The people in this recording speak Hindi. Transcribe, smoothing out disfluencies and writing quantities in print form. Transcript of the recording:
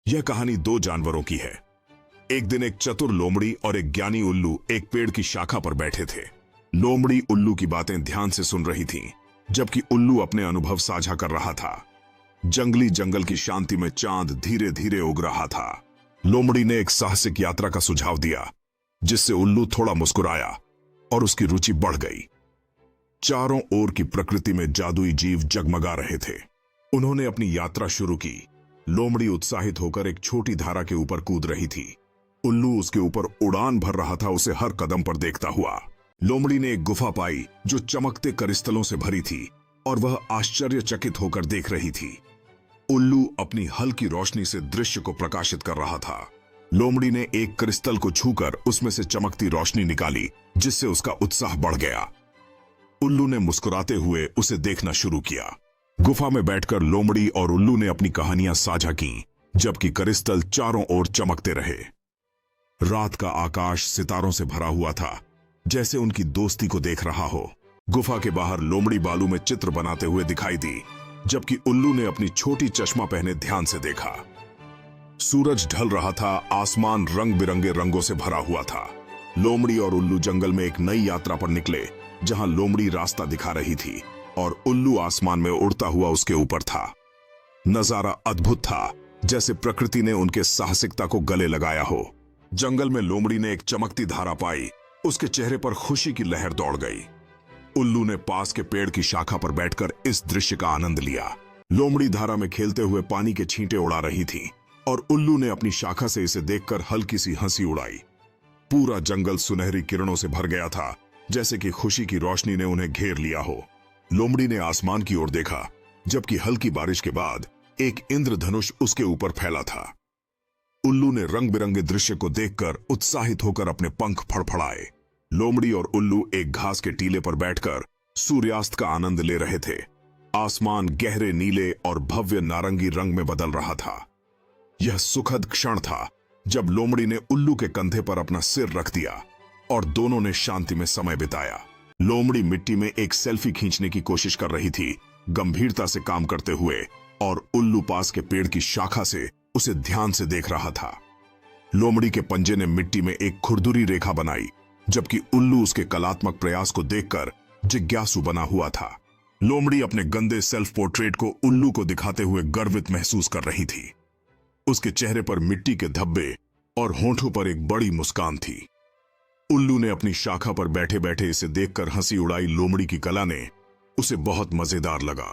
यह कहानी दो जानवरों की है। एक दिन एक चतुर लोमड़ी और एक ज्ञानी उल्लू एक पेड़ की शाखा पर बैठे थे। लोमड़ी उल्लू की बातें ध्यान से सुन रही थी, जबकि उल्लू अपने अनुभव साझा कर रहा था। जंगली जंगल की शांति में चांद धीरे धीरे उग रहा था। लोमड़ी ने एक साहसिक यात्रा का सुझाव दिया, जिससे उल्लू थोड़ा मुस्कुराया और उसकी रुचि बढ़ गई। चारों ओर की प्रकृति में जादुई जीव जगमगा रहे थे। उन्होंने अपनी यात्रा शुरू की। लोमड़ी उत्साहित होकर एक छोटी धारा के ऊपर कूद रही थी। उल्लू उसके ऊपर उड़ान भर रहा था, उसे हर कदम पर देखता हुआ। लोमड़ी ने एक गुफा पाई जो चमकते क्रिस्टलों से भरी थी और वह आश्चर्यचकित होकर देख रही थी। उल्लू अपनी हल्की रोशनी से दृश्य को प्रकाशित कर रहा था। लोमड़ी ने एक क्रिस्टल को छूकर उसमें से चमकती रोशनी निकाली, जिससे उसका उत्साह बढ़ गया। उल्लू ने मुस्कुराते हुए उसे देखना शुरू किया। गुफा में बैठकर लोमड़ी और उल्लू ने अपनी कहानियां साझा की, जबकि क्रिस्टल चारों ओर चमकते रहे। रात का आकाश सितारों से भरा हुआ था, जैसे उनकी दोस्ती को देख रहा हो। गुफा के बाहर लोमड़ी बालू में चित्र बनाते हुए दिखाई दी, जबकि उल्लू ने अपनी छोटी चश्मा पहने ध्यान से देखा। सूरज ढल रहा था, आसमान रंग बिरंगे रंगों से भरा हुआ था। लोमड़ी और उल्लू जंगल में एक नई यात्रा पर निकले, जहां लोमड़ी रास्ता दिखा रही थी और उल्लू आसमान में उड़ता हुआ उसके ऊपर था। नजारा अद्भुत था, जैसे प्रकृति ने उनके साहसिकता को गले लगाया हो। जंगल में लोमड़ी ने एक चमकती धारा पाई, उसके चेहरे पर खुशी की लहर दौड़ गई। उल्लू ने पास के पेड़ की शाखा पर बैठकर इस दृश्य का आनंद लिया। लोमड़ी धारा में खेलते हुए पानी के छींटे उड़ा रही थी और उल्लू ने अपनी शाखा से इसे देखकर हल्की सी हंसी उड़ाई। पूरा जंगल सुनहरी किरणों से भर गया था, जैसे कि खुशी की रोशनी ने उन्हें घेर लिया हो। लोमड़ी ने आसमान की ओर देखा, जबकि हल्की बारिश के बाद एक इंद्रधनुष उसके ऊपर फैला था। उल्लू ने रंग बिरंगे दृश्य को देखकर उत्साहित होकर अपने पंख फड़फड़ाए। लोमड़ी और उल्लू एक घास के टीले पर बैठकर सूर्यास्त का आनंद ले रहे थे। आसमान गहरे नीले और भव्य नारंगी रंग में बदल रहा था। यह सुखद क्षण था जब लोमड़ी ने उल्लू के कंधे पर अपना सिर रख दिया और दोनों ने शांति में समय बिताया। लोमड़ी मिट्टी में एक सेल्फी खींचने की कोशिश कर रही थी, गंभीरता से काम करते हुए, और उल्लू पास के पेड़ की शाखा से उसे ध्यान से देख रहा था। लोमड़ी के पंजे ने मिट्टी में एक खुरदुरी रेखा बनाई, जबकि उल्लू उसके कलात्मक प्रयास को देखकर जिज्ञासु बना हुआ था। लोमड़ी अपने गंदे सेल्फ पोर्ट्रेट को उल्लू को दिखाते हुए गर्वित महसूस कर रही थी। उसके चेहरे पर मिट्टी के धब्बे और होंठों पर एक बड़ी मुस्कान थी। उल्लू ने अपनी शाखा पर बैठे बैठे इसे देखकर हंसी उड़ाई। लोमड़ी की कला ने उसे बहुत मजेदार लगा।